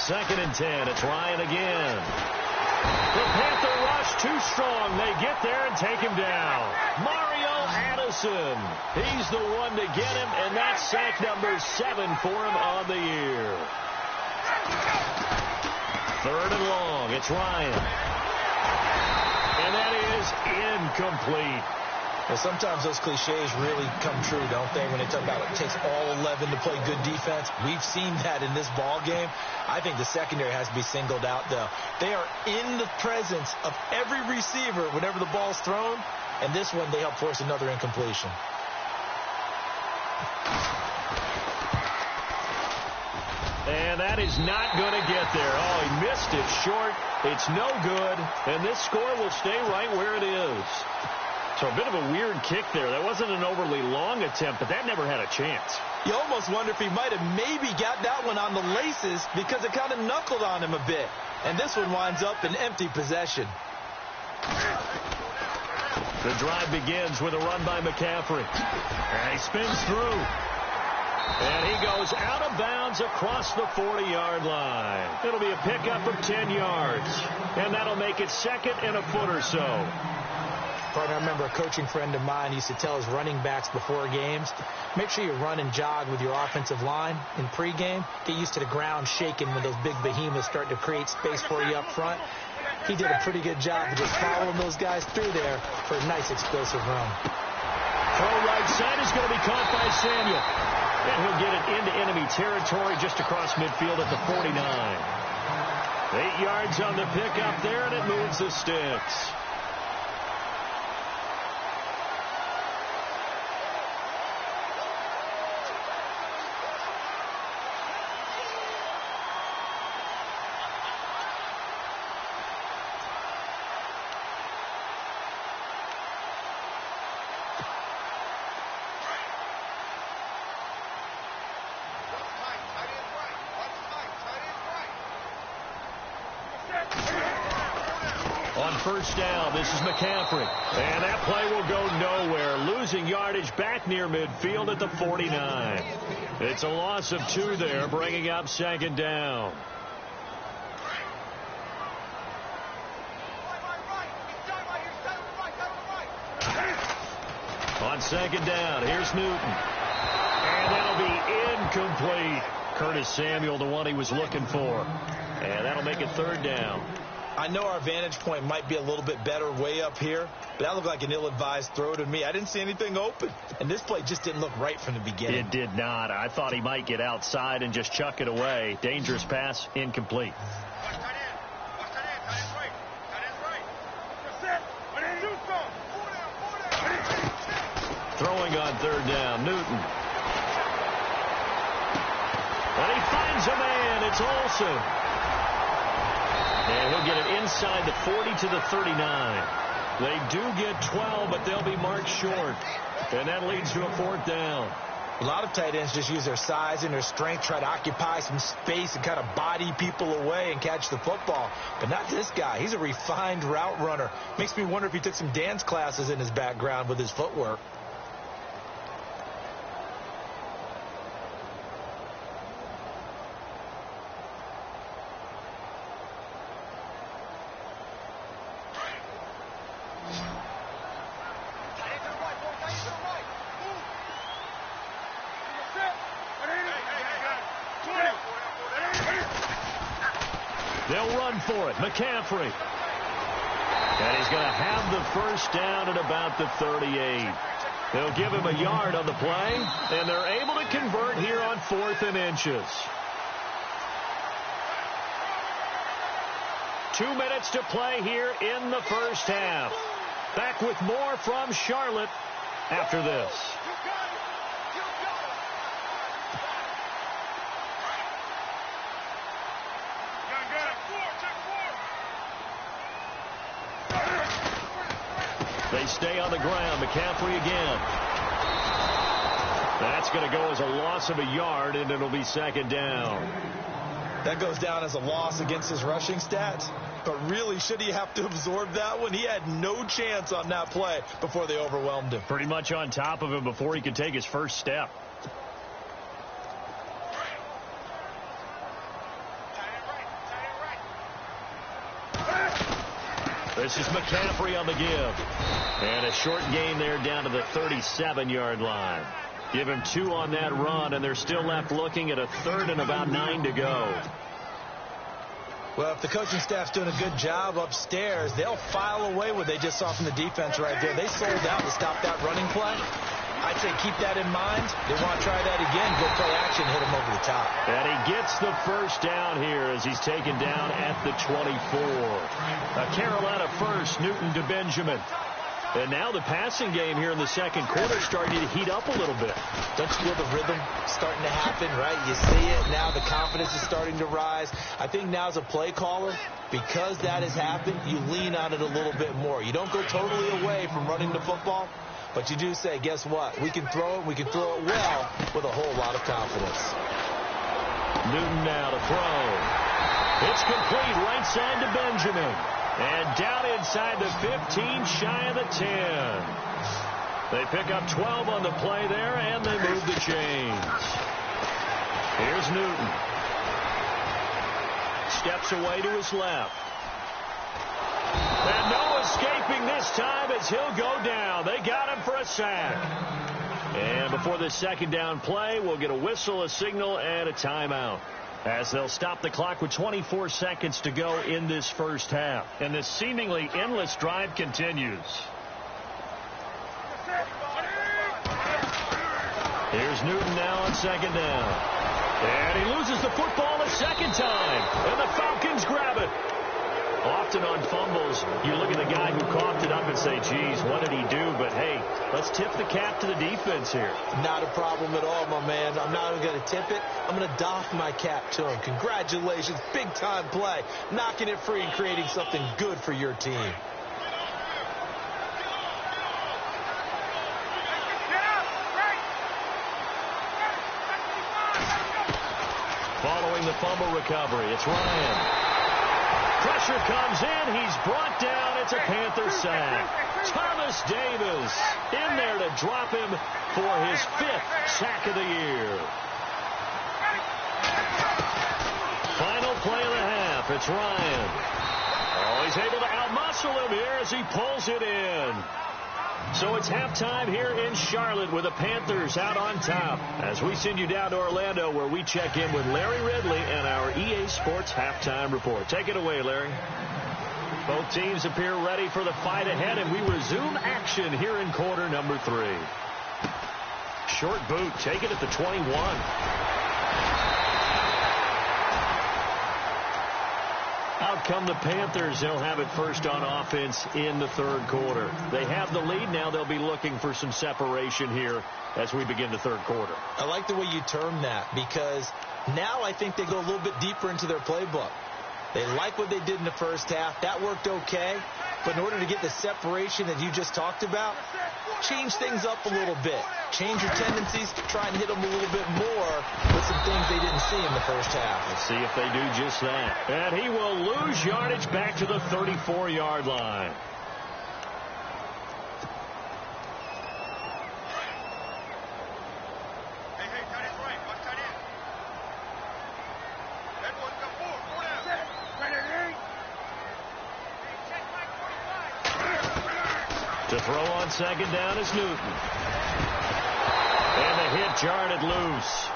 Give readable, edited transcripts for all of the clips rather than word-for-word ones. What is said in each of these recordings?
2nd and 10. It's Ryan again. The Panther rush too strong. They get there and take him down. Mario Addison. He's the one to get him, and that's sack number 7 for him on the year. 3rd and long. It's Ryan. And that is incomplete. Well, sometimes those cliches really come true, don't they, when they talk about it takes all 11 to play good defense. We've seen that in this ball game. I think the secondary has to be singled out, though. They are in the presence of every receiver whenever the ball's thrown, and this one they help force another incompletion. And that is not going to get there. Oh, he missed it short. It's no good, and this score will stay right where it is. So a bit of a weird kick there. That wasn't an overly long attempt, but that never had a chance. You almost wonder if he might have maybe got that one on the laces because it kind of knuckled on him a bit. And this one winds up in empty possession. The drive begins with a run by McCaffrey. And he spins through. And he goes out of bounds across the 40-yard line. It'll be a pickup of 10 yards. And that'll make it 2nd and a foot or so. I remember a coaching friend of mine used to tell his running backs before games, make sure you run and jog with your offensive line in pregame. Get used to the ground shaking when those big behemoths start to create space for you up front. He did a pretty good job of just following those guys through there for a nice explosive run. Throw right side is going to be caught by Samuel. And he'll get it into enemy territory just across midfield at the 49. 8 yards on the pickup there, and it moves the sticks. On first down, this is McCaffrey. And that play will go nowhere. Losing yardage back near midfield at the 49. It's a loss of 2 there, bringing up 2nd down. On 2nd down, here's Newton. And that'll be incomplete. Curtis Samuel, the one he was looking for. And that'll make it 3rd down. I know our vantage point might be a little bit better way up here, but that looked like an ill-advised throw to me. I didn't see anything open, and this play just didn't look right from the beginning. It did not. I thought he might get outside and just chuck it away. Dangerous pass, incomplete. Throwing on 3rd down, Newton. And he finds a man. It's Olsen. And he'll get it inside the 40 to the 39. They do get 12, but they'll be marked short. And that leads to a 4th down. A lot of tight ends just use their size and their strength, try to occupy some space and kind of body people away and catch the football. But not this guy. He's a refined route runner. Makes me wonder if he took some dance classes in his background with his footwork. They'll run for it. McCaffrey. And he's going to have the first down at about the 38. They'll give him a yard on the play, and they're able to convert here on 4th and inches. 2 minutes to play here in the first half. Back with more from Charlotte after this. They stay on the ground. McCaffrey again. That's going to go as a loss of a yard, and it'll be 2nd down. That goes down as a loss against his rushing stats. But really, should he have to absorb that one? He had no chance on that play before they overwhelmed him. Pretty much on top of him before he could take his first step. This is McCaffrey on the give. And a short gain there down to the 37-yard line. Give him 2 on that run, and they're still left looking at a 3rd and about 9 to go. Well, if the coaching staff's doing a good job upstairs, they'll file away what they just saw from the defense right there. They sold out to stop that running play. I'd say keep that in mind. They want to try that again, go play action, hit him over the top. And he gets the first down here as he's taken down at the 24. A Carolina first, Newton to Benjamin. And now the passing game here in the second quarter starting to heat up a little bit. Don't you feel the rhythm starting to happen, right? You see it now. The confidence is starting to rise. I think now as a play caller, because that has happened, you lean on it a little bit more. You don't go totally away from running the football, but you do say, guess what? We can throw it. We can throw it well with a whole lot of confidence. Newton now to throw. It's complete right side to Benjamin. And down inside the 15, shy of the 10. They pick up 12 on the play there, and they move the chains. Here's Newton. Steps away to his left. And no escaping this time as he'll go down. They got him for a sack. And before this second down play, we'll get a whistle, a signal, and a timeout, as they'll stop the clock with 24 seconds to go in this first half. And this seemingly endless drive continues. Here's Newton now on second down. And he loses the football a second time. And the Falcons grab it. Often on fumbles, you look at the guy who coughed it up and say, geez, what did he do? But, hey, let's tip the cap to the defense here. Not a problem at all, my man. I'm not even going to tip it. I'm going to doff my cap to him. Congratulations. Big-time play. Knocking it free and creating something good for your team. Following the fumble recovery, it's Ryan. Pressure comes in. He's brought down. It's a Panther sack. Thomas Davis in there to drop him for his 5th sack of the year. Final play of the half. It's Ryan. Oh, he's able to outmuscle him here as he pulls it in. So it's halftime here in Charlotte with the Panthers out on top, as we send you down to Orlando, where we check in with Larry Ridley and our EA Sports halftime report. Take it away, Larry. Both teams appear ready for the fight ahead, and we resume action here in quarter number 3. Short boot, take it at the 21. Out come the Panthers. They'll have it first on offense in the third quarter. They have the lead now. They'll be looking for some separation here as we begin the third quarter. I like the way you term that, because now I think they go a little bit deeper into their playbook. They like what they did in the first half. That worked okay. But in order to get the separation that you just talked about, change things up a little bit. Change your tendencies, try and hit them a little bit more with some things they didn't see in the first half. Let's see if they do just that. And he will lose yardage back to the 34-yard line. To throw on second down is Newton. And the hit jarred loose.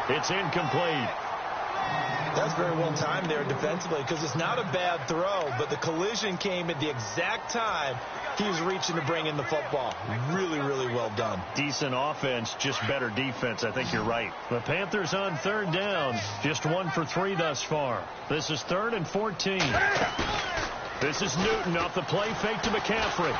It's incomplete. That's very well timed there defensively, because it's not a bad throw, but the collision came at the exact time he was reaching to bring in the football. Really, really well done. Decent offense, just better defense. I think you're right. The Panthers on third down, just 1 for 3 thus far. This is 3rd and 14. This is Newton off the play fake to McCaffrey.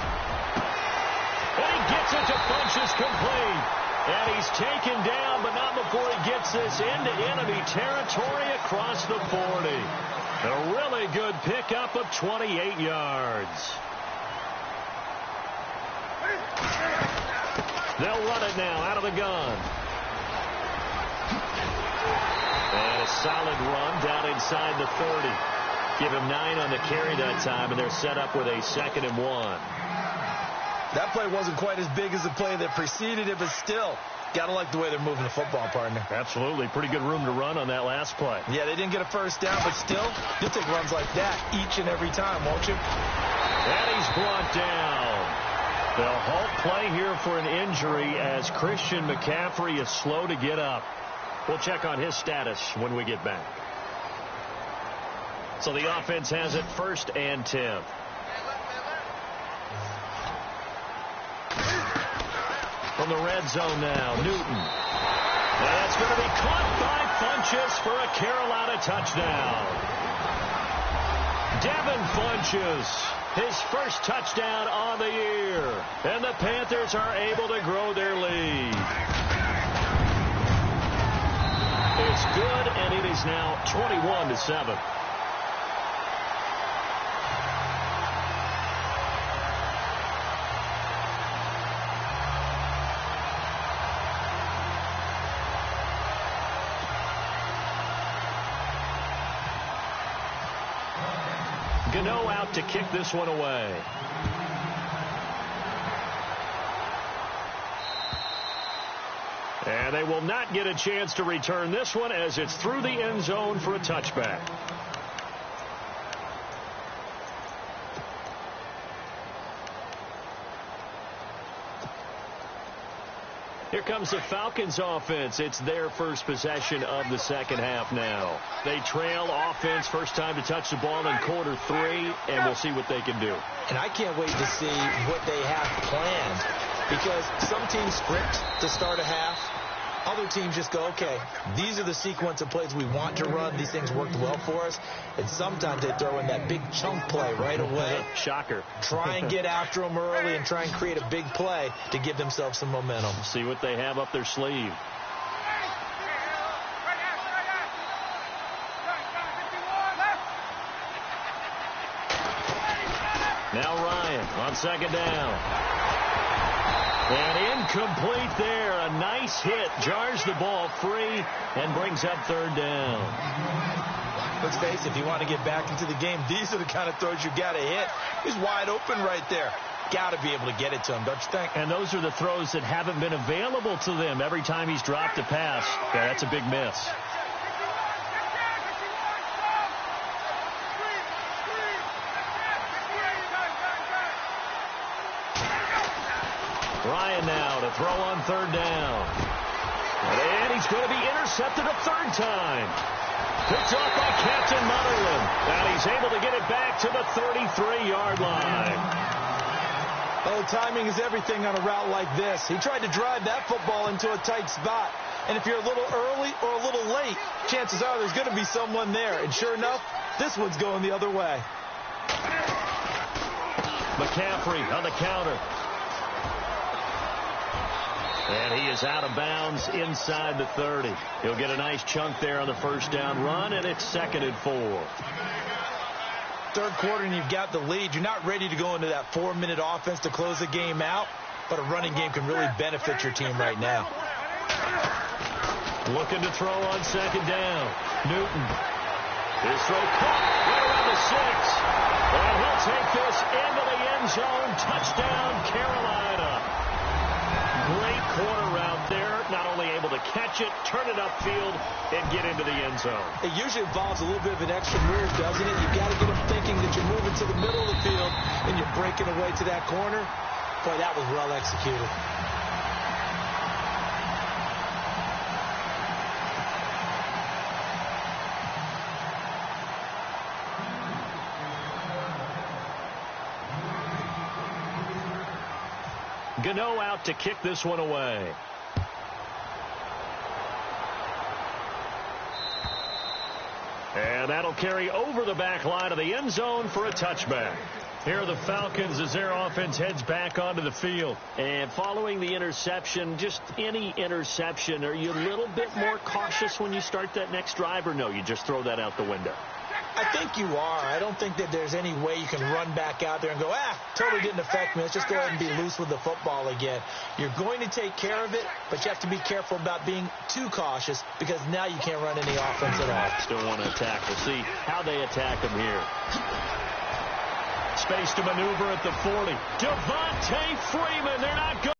And he gets it to Funchess complete. And he's taken down, but not before he gets this into enemy territory across the 40. A really good pickup of 28 yards. They'll run it now out of the gun. And a solid run down inside the 30. Give him 9 on the carry that time, and they're set up with a 2nd and 1. That play wasn't quite as big as the play that preceded it, but still, got to like the way they're moving the football, partner. Absolutely. Pretty good room to run on that last play. Yeah, they didn't get a first down, but still, you'll take runs like that each and every time, won't you? And he's brought down. They'll halt play here for an injury as Christian McCaffrey is slow to get up. We'll check on his status when we get back. So the offense has it 1st and 10. From the red zone now, Newton. And that's going to be caught by Funchess for a Carolina touchdown. Devin Funchess, his first touchdown on the year. And the Panthers are able to grow their lead. It's good, and it is now 21-7. Gano out to kick this one away. And they will not get a chance to return this one as it's through the end zone for a touchback. Here comes the Falcons offense. It's their first possession of the second half now. They trail offense, first time to touch the ball in quarter 3, and we'll see what they can do. And I can't wait to see what they have planned, because some teams script to start a half. Other teams just go, okay, these are the sequence of plays we want to run. These things worked well for us. And sometimes they throw in that big chunk play right away. Shocker. Try and get after them early and try and create a big play to give themselves some momentum. See what they have up their sleeve. Now Ryan on second down. And incomplete there. A nice hit. Jars the ball free and brings up 3rd down. Let's face it, if you want to get back into the game, these are the kind of throws you got to hit. He's wide open right there. Got to be able to get it to him, don't you think? And those are the throws that haven't been available to them every time he's dropped a pass. Yeah, that's a big miss. Ryan now to throw on 3rd down. And he's going to be intercepted a 3rd time. Picked off by Captain Mutterland. And he's able to get it back to the 33-yard line. Oh, timing is everything on a route like this. He tried to drive that football into a tight spot. And if you're a little early or a little late, chances are there's going to be someone there. And sure enough, this one's going the other way. McCaffrey on the counter. And he is out of bounds inside the 30. He'll get a nice chunk there on the first down run, and it's 2nd and 4. Third quarter, and you've got the lead. You're not ready to go into that 4-minute offense to close the game out, but a running game can really benefit your team right now. Looking to throw on second down. Newton. His throw caught right around the 6. And he'll take this into the end zone. Touchdown, Carolina. Great corner route there. Not only able to catch it, turn it upfield, and get into the end zone. It usually involves a little bit of an extra move, doesn't it? You've got to get them thinking that you're moving to the middle of the field and you're breaking away to that corner. Boy, that was well executed. Gano out to kick this one away. And that'll carry over the back line of the end zone for a touchback. Here are the Falcons as their offense heads back onto the field. And following the interception, just any interception, are you a little bit more cautious when you start that next drive, or no, you just throw that out the window? I think you are. I don't think that there's any way you can run back out there and go, totally didn't affect me. Let's just go ahead and be loose with the football again. You're going to take care of it, but you have to be careful about being too cautious because now you can't run any offense at all. Still want to attack. We'll see how they attack them here. Space to maneuver at the 40. Devontae Freeman. They're not